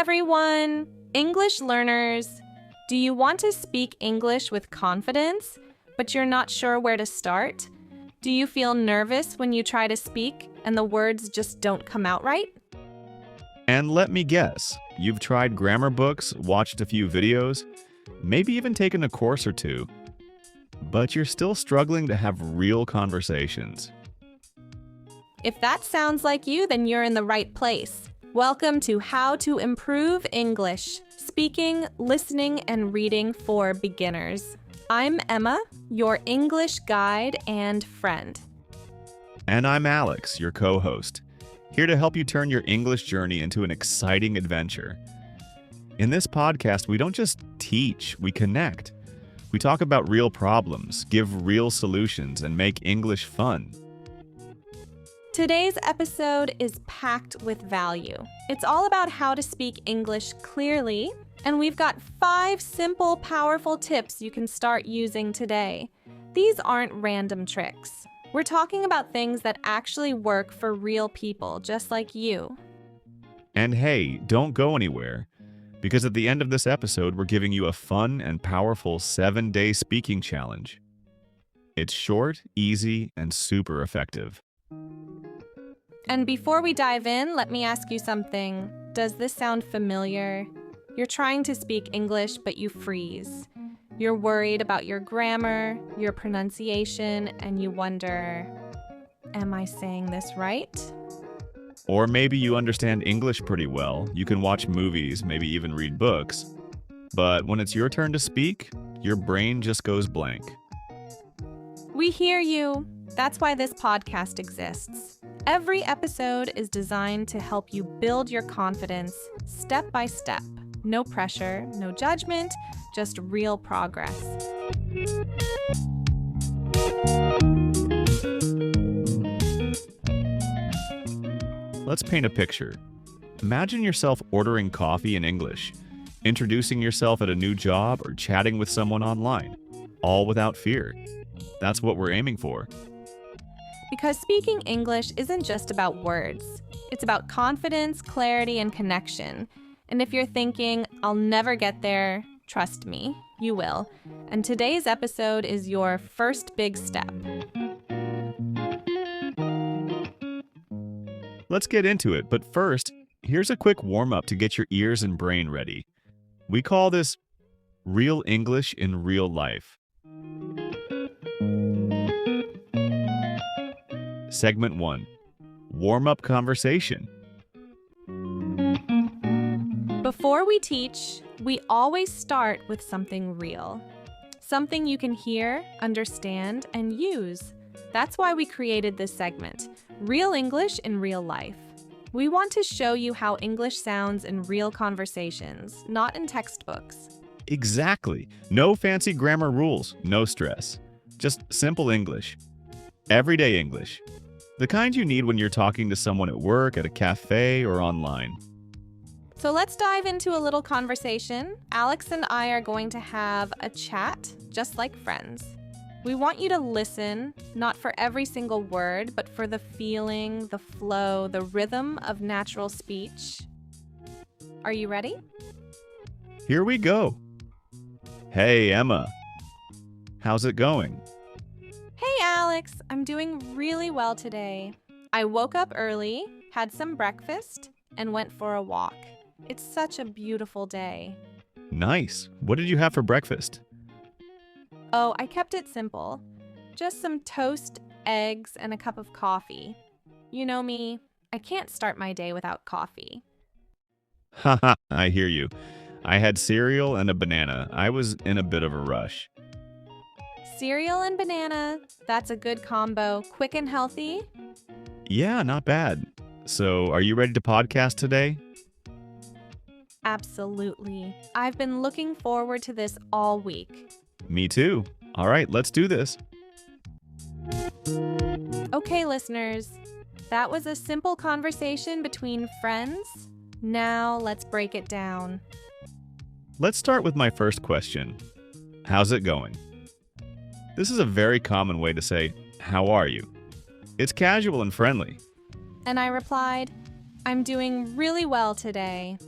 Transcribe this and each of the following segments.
everyone! English learners, do you want to speak English with confidence, but you're not sure where to start? Do you feel nervous when you try to speak and the words just don't come out right? And let me guess, you've tried grammar books, watched a few videos, maybe even taken a course or two, but you're still struggling to have real conversations. If that sounds like you, then you're in the right place. Welcome to How to Improve English, speaking, listening, and reading for beginners. I'm Emma, your English guide and friend. And I'm Alex, your co-host, here to help you turn your English journey into an exciting adventure. In this podcast, we don't just teach, we connect. We talk about real problems, give real solutions, and make English fun. Today's episode is packed with value. It's all about how to speak English clearly, and we've got 5 simple, powerful tips you can start using today. These aren't random tricks. We're talking about things that actually work for real people, just like you. And hey, don't go anywhere, because at the end of this episode, we're giving you a fun and powerful 7-day speaking challenge. It's short, easy, and super effective. And before we dive in, let me ask you something. Does this sound familiar? You're trying to speak English, but you freeze. You're worried about your grammar, your pronunciation, and you wonder, am I saying this right? Or maybe you understand English pretty well, you can watch movies, maybe even read books, but when it's your turn to speak, your brain just goes blank. We hear you. That's why this podcast exists. Every episode is designed to help you build your confidence step by step. No pressure, no judgment, just real progress. Let's paint a picture. Imagine yourself ordering coffee in English, introducing yourself at a new job, or chatting with someone online, all without fear. That's what we're aiming for. Because speaking English isn't just about words. It's about confidence, clarity, and connection. And if you're thinking, I'll never get there, trust me, you will. And today's episode is your first big step. Let's get into it, but first, here's a quick warm-up to get your ears and brain ready. We call this Real English in Real Life. Segment 1. Warm-up conversation. Before we teach, we always start with something real. Something you can hear, understand, and use. That's why we created this segment, Real English in Real Life. We want to show you how English sounds in real conversations, not in textbooks. Exactly. No fancy grammar rules, no stress. Just simple English. Everyday English. The kind you need when you're talking to someone at work, at a cafe, or online. So let's dive into a little conversation. Alex and I are going to have a chat, just like friends. We want you to listen, not for every single word, but for the feeling, the flow, the rhythm of natural speech. Are you ready? Here we go. Hey, Emma. How's it going? Hey, Alex. I'm doing really well today. I woke up early, had some breakfast, and went for a walk. It's such a beautiful day. Nice. What did you have for breakfast? Oh, I kept it simple. Just some toast, eggs, and a cup of coffee. You know me, I can't start my day without coffee. Haha, I hear you. I had cereal and a banana. I was in a bit of a rush. Cereal and banana, that's a good combo. Quick and healthy. Yeah, not bad. So, are you ready to podcast today? Absolutely. I've been looking forward to this all week. Me too. All right, let's do this. Okay, listeners, that was a simple conversation between friends. Now let's break it down. Let's start with my first question. How's it going? This is a very common way to say, how are you? It's casual and friendly. And I replied, I'm doing really well today.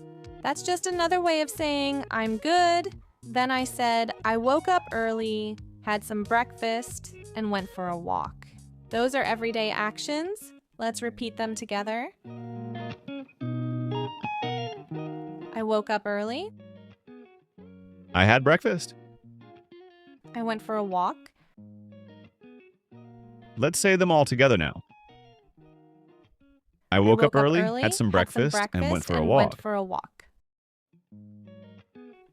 That's just another way of saying I'm good. Then I said I woke up early, had some breakfast, and went for a walk. Those are everyday actions. Let's repeat them together. I woke up early. I had breakfast. I went for a walk. Let's say them all together now. I woke up early, had some breakfast, and went for a walk.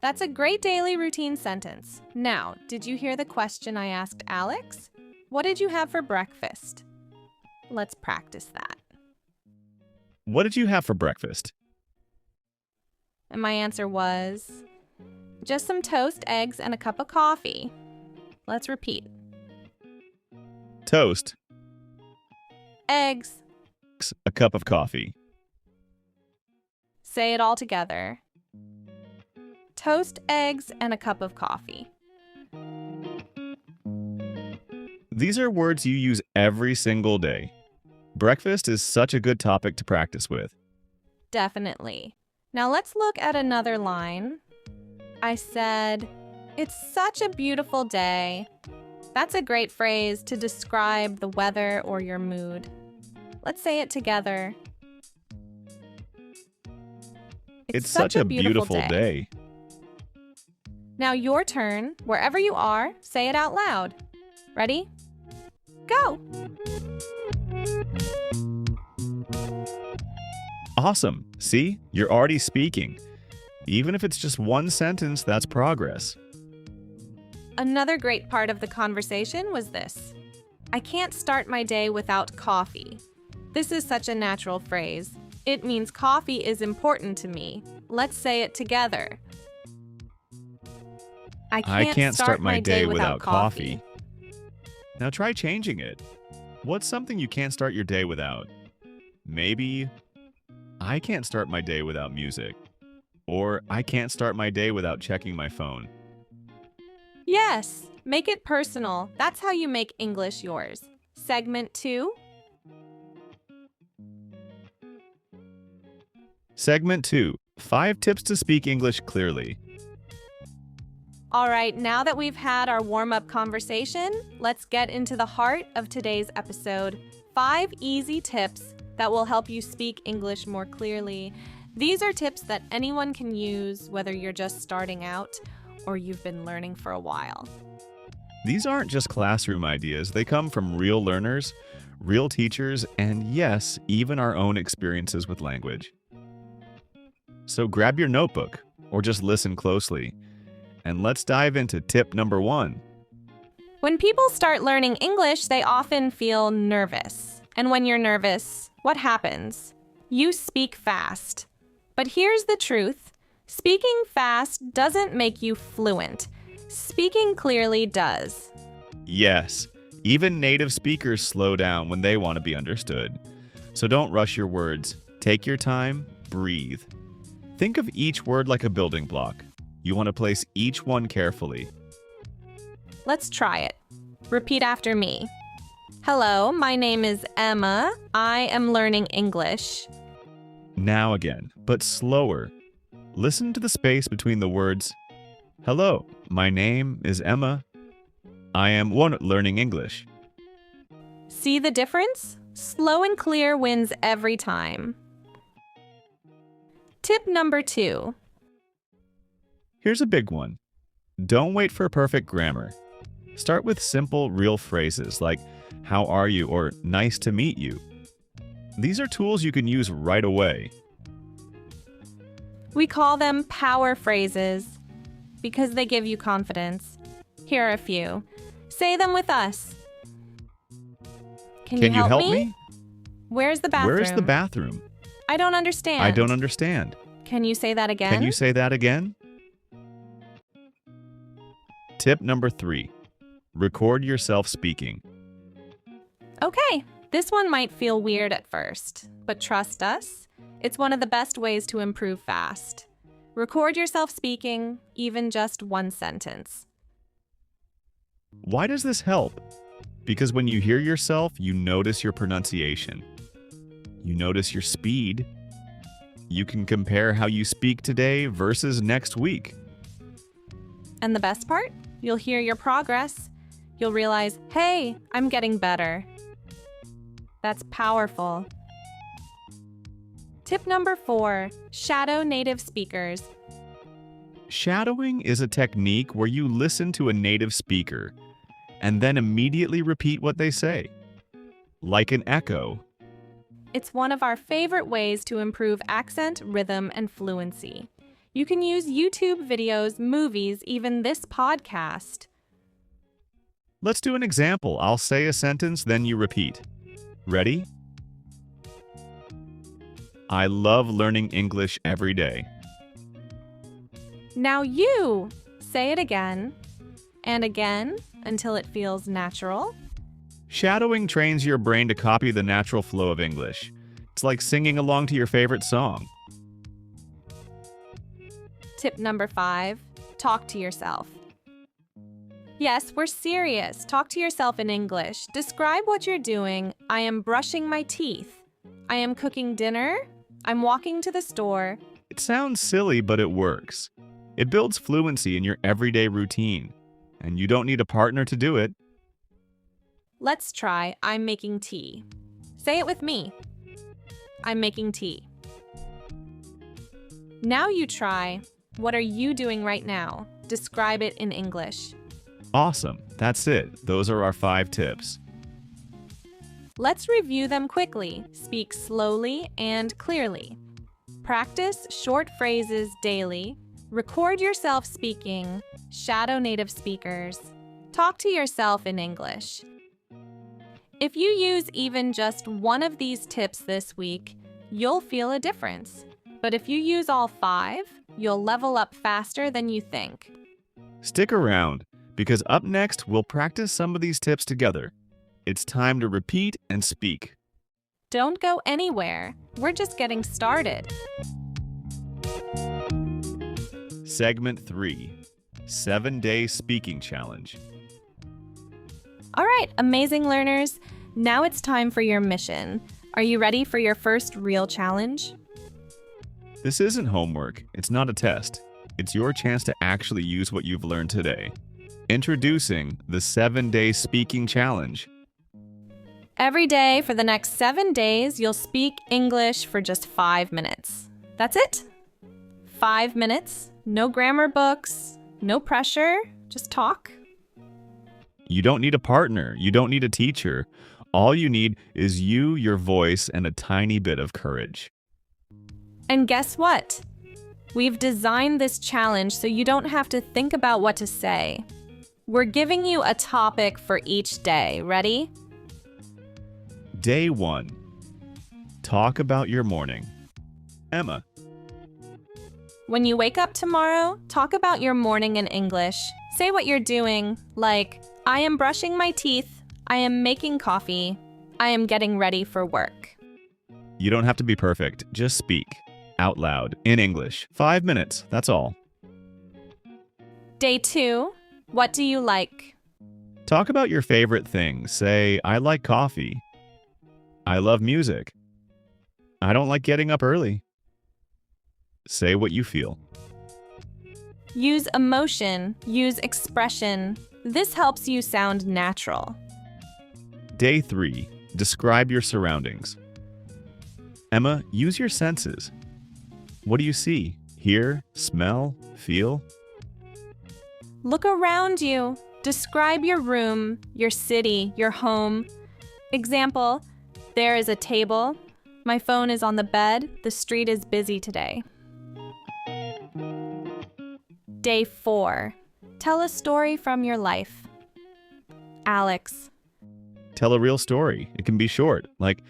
That's a great daily routine sentence. Now, did you hear the question I asked Alex? What did you have for breakfast? Let's practice that. What did you have for breakfast? And my answer was just some toast, eggs, and a cup of coffee. Let's repeat. Toast, Eggs. a cup of coffee. Say it all together. Toast, eggs, and a cup of coffee. These are words you use every single day. Breakfast is such a good topic to practice with. Definitely. Now let's look at another line. I said, "It's such a beautiful day." That's a great phrase to describe the weather or your mood. Let's say it together. It's such a beautiful day. Now your turn. Wherever you are, say it out loud. Ready? Go! Awesome. See, you're already speaking. Even if it's just one sentence, that's progress. Another great part of the conversation was this. I can't start my day without coffee. This is such a natural phrase. It means coffee is important to me. Let's say it together. I can't start my day without coffee. Now try changing it. What's something you can't start your day without? Maybe, I can't start my day without music. Or I can't start my day without checking my phone. Yes, make it personal. That's how you make English yours. Segment 2. Segment 2. 5 tips to speak English clearly. All right, now that we've had our warm-up conversation, let's get into the heart of today's episode. 5 easy tips that will help you speak English more clearly. These are tips that anyone can use, whether you're just starting out or you've been learning for a while. These aren't just classroom ideas. They come from real learners, real teachers, and yes, even our own experiences with language. So grab your notebook or just listen closely. And let's dive into tip number 1. When people start learning English, they often feel nervous. And when you're nervous, what happens? You speak fast. But here's the truth. Speaking fast doesn't make you fluent. Speaking clearly does. Yes, even native speakers slow down when they want to be understood. So don't rush your words. Take your time, breathe. Think of each word like a building block. You want to place each one carefully. Let's try it. Repeat after me. Hello, my name is Emma. I am learning English. Now again, but slower. Listen to the space between the words. Hello, my name is Emma. I am learning English. See the difference? Slow and clear wins every time. Tip number 2. Here's a big one. Don't wait for perfect grammar. Start with simple, real phrases like, how are you, or nice to meet you. These are tools you can use right away. We call them power phrases because they give you confidence. Here are a few. Say them with us. Can you help me? Where's the bathroom? Where's the bathroom? I don't understand. I don't understand. Can you say that again? Can you say that again? Tip number 3. Record yourself speaking. Okay, this one might feel weird at first, but trust us, it's one of the best ways to improve fast. Record yourself speaking, even just one sentence. Why does this help? Because when you hear yourself, you notice your pronunciation. You notice your speed. You can compare how you speak today versus next week. And the best part? You'll hear your progress. You'll realize, hey, I'm getting better. That's powerful. Tip number 4, shadow native speakers. Shadowing is a technique where you listen to a native speaker and then immediately repeat what they say, like an echo. It's one of our favorite ways to improve accent, rhythm, and fluency. You can use YouTube videos, movies, even this podcast. Let's do an example. I'll say a sentence, then you repeat. Ready? I love learning English every day. Now you say it again and again until it feels natural. Shadowing trains your brain to copy the natural flow of English. It's like singing along to your favorite song. Tip number 5, talk to yourself. Yes, we're serious. Talk to yourself in English. Describe what you're doing. I am brushing my teeth. I am cooking dinner. I'm walking to the store. It sounds silly, but it works. It builds fluency in your everyday routine, and you don't need a partner to do it. Let's try I'm making tea. Say it with me. I'm making tea. Now you try what are you doing right now? Describe it in English. Awesome. That's it. Those are our 5 tips. Let's review them quickly. Speak slowly and clearly. Practice short phrases daily. Record yourself speaking. Shadow native speakers. Talk to yourself in English. If you use even just one of these tips this week, you'll feel a difference. But if you use all 5, you'll level up faster than you think. Stick around, because up next, we'll practice some of these tips together. It's time to repeat and speak. Don't go anywhere. We're just getting started. Segment 3, 7-Day Speaking Challenge. All right, amazing learners. Now it's time for your mission. Are you ready for your first real challenge? This isn't homework. It's not a test. It's your chance to actually use what you've learned today. Introducing the 7-Day Speaking Challenge. Every day for the next 7 days, you'll speak English for just 5 minutes. That's it. 5 minutes, no grammar books, no pressure, just talk. You don't need a partner. You don't need a teacher. All you need is you, your voice, and a tiny bit of courage. And guess what? We've designed this challenge so you don't have to think about what to say. We're giving you a topic for each day. Ready? Day 1. Talk about your morning. Emma. When you wake up tomorrow, talk about your morning in English. Say what you're doing, like, I am brushing my teeth, I am making coffee, I am getting ready for work. You don't have to be perfect. Just speak. Out loud, in English. 5 minutes, that's all. Day 2, what do you like? Talk about your favorite things. Say, I like coffee. I love music. I don't like getting up early. Say what you feel. Use emotion, use expression. This helps you sound natural. Day 3. Describe your surroundings. Emma, use your senses. What do you see? Hear? Smell? Feel? Look around you. Describe your room, your city, your home. Example, there is a table. My phone is on the bed. The street is busy today. Day 4. Tell a story from your life. Alex. Tell a real story. It can be short. Like,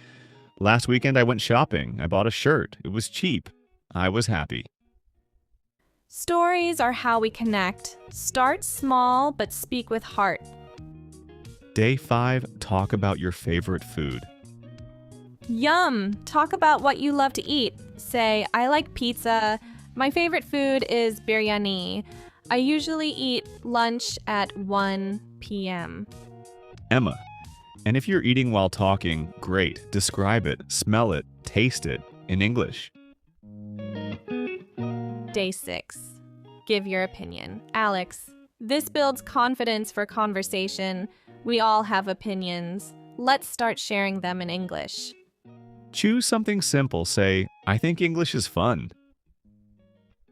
last weekend I went shopping. I bought a shirt. It was cheap. I was happy. Stories are how we connect. Start small, but speak with heart. Day 5. Talk about your favorite food. Yum! Talk about what you love to eat. Say, I like pizza. My favorite food is biryani. I usually eat lunch at 1 p.m. Emma. And if you're eating while talking, great. Describe it, smell it, taste it in English. Day 6. Give your opinion. Alex, this builds confidence for conversation. We all have opinions. Let's start sharing them in English. Choose something simple. Say, I think English is fun.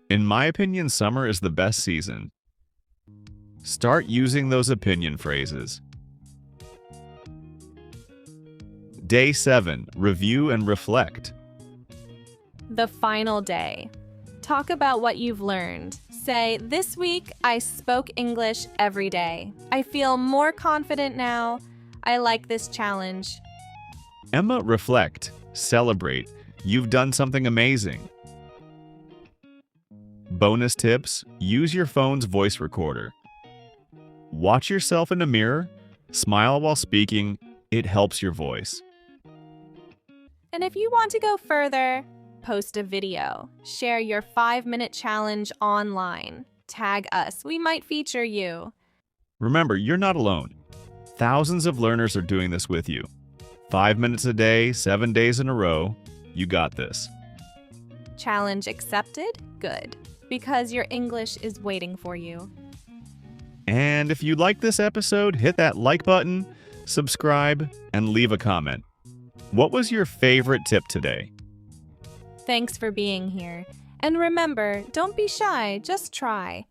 In my opinion, summer is the best season. Start using those opinion phrases. Day 7. Review and reflect. The final day. Talk about what you've learned. Say, this week I spoke English every day. I feel more confident now. I like this challenge. Emma, reflect. Celebrate. You've done something amazing. Bonus tips: use your phone's voice recorder. Watch yourself in a mirror. Smile while speaking. It helps your voice. And if you want to go further, post a video. Share your 5-minute challenge online. Tag us. We might feature you. Remember, you're not alone. Thousands of learners are doing this with you. 5 minutes a day, 7 days in a row. You got this. Challenge accepted? Good. Because your English is waiting for you. And if you like this episode, hit that like button, subscribe, and leave a comment. What was your favorite tip today? Thanks for being here. And remember, don't be shy, just try.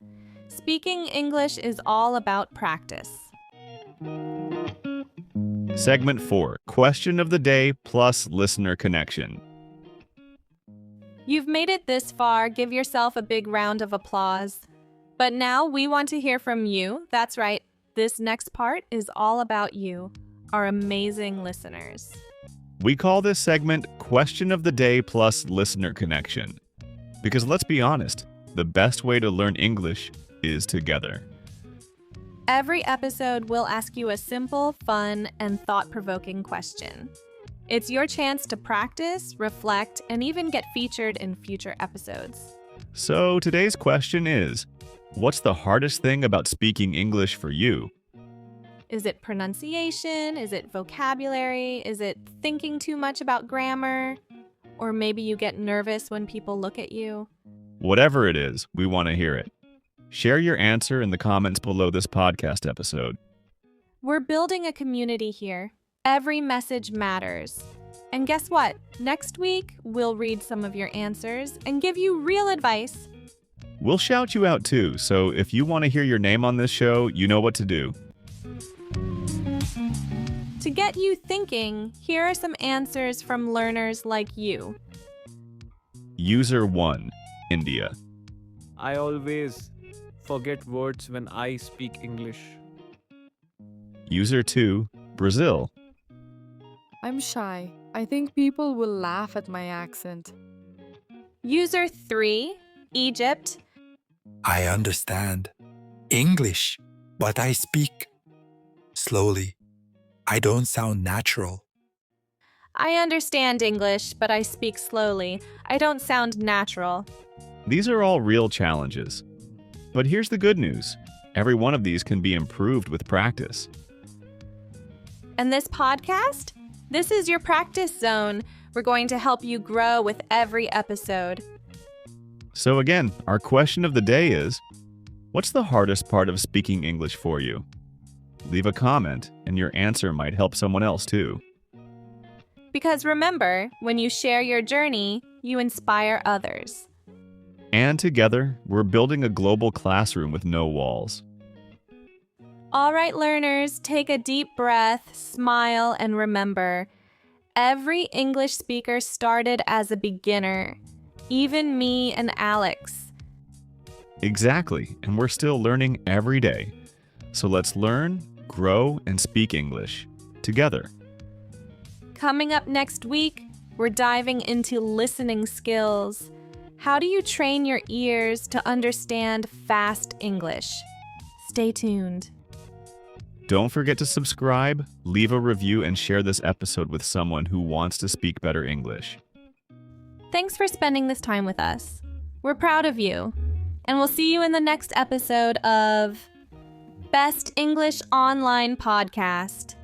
Speaking English is all about practice. Segment 4, Question of the Day plus Listener Connection. You've made it this far. Give yourself a big round of applause. But now we want to hear from you. That's right. This next part is all about you, our amazing listeners. We call this segment Question of the Day plus Listener Connection. Because let's be honest, the best way to learn English is together. Every episode will ask you a simple, fun, and thought-provoking question. It's your chance to practice, reflect, and even get featured in future episodes. So today's question is, what's the hardest thing about speaking English for you? Is it pronunciation? Is it vocabulary? Is it thinking too much about grammar? Or maybe you get nervous when people look at you? Whatever it is, we want to hear it. Share your answer in the comments below this podcast episode. We're building a community here. Every message matters. And guess what? Next week, we'll read some of your answers and give you real advice. We'll shout you out too, so if you want to hear your name on this show, you know what to do. To get you thinking, here are some answers from learners like you. User 1, India. I always forget words when I speak English. User 2, Brazil. I'm shy. I think people will laugh at my accent. User 3, Egypt. I understand English, but I speak slowly. I don't sound natural. I understand English, but I speak slowly. I don't sound natural. These are all real challenges. But here's the good news. Every one of these can be improved with practice. And this podcast? This is your practice zone. We're going to help you grow with every episode. So again, our question of the day is, what's the hardest part of speaking English for you? Leave a comment, and your answer might help someone else too. Because remember, when you share your journey, you inspire others. And together, we're building a global classroom with no walls. All right, learners, take a deep breath, smile, and remember, every English speaker started as a beginner, even me and Alex. Exactly, and we're still learning every day. So let's learn, grow, and speak English together. Coming up next week, we're diving into listening skills. How do you train your ears to understand fast English? Stay tuned. Don't forget to subscribe, leave a review, and share this episode with someone who wants to speak better English. Thanks for spending this time with us. We're proud of you. And we'll see you in the next episode of Best English Online Podcast.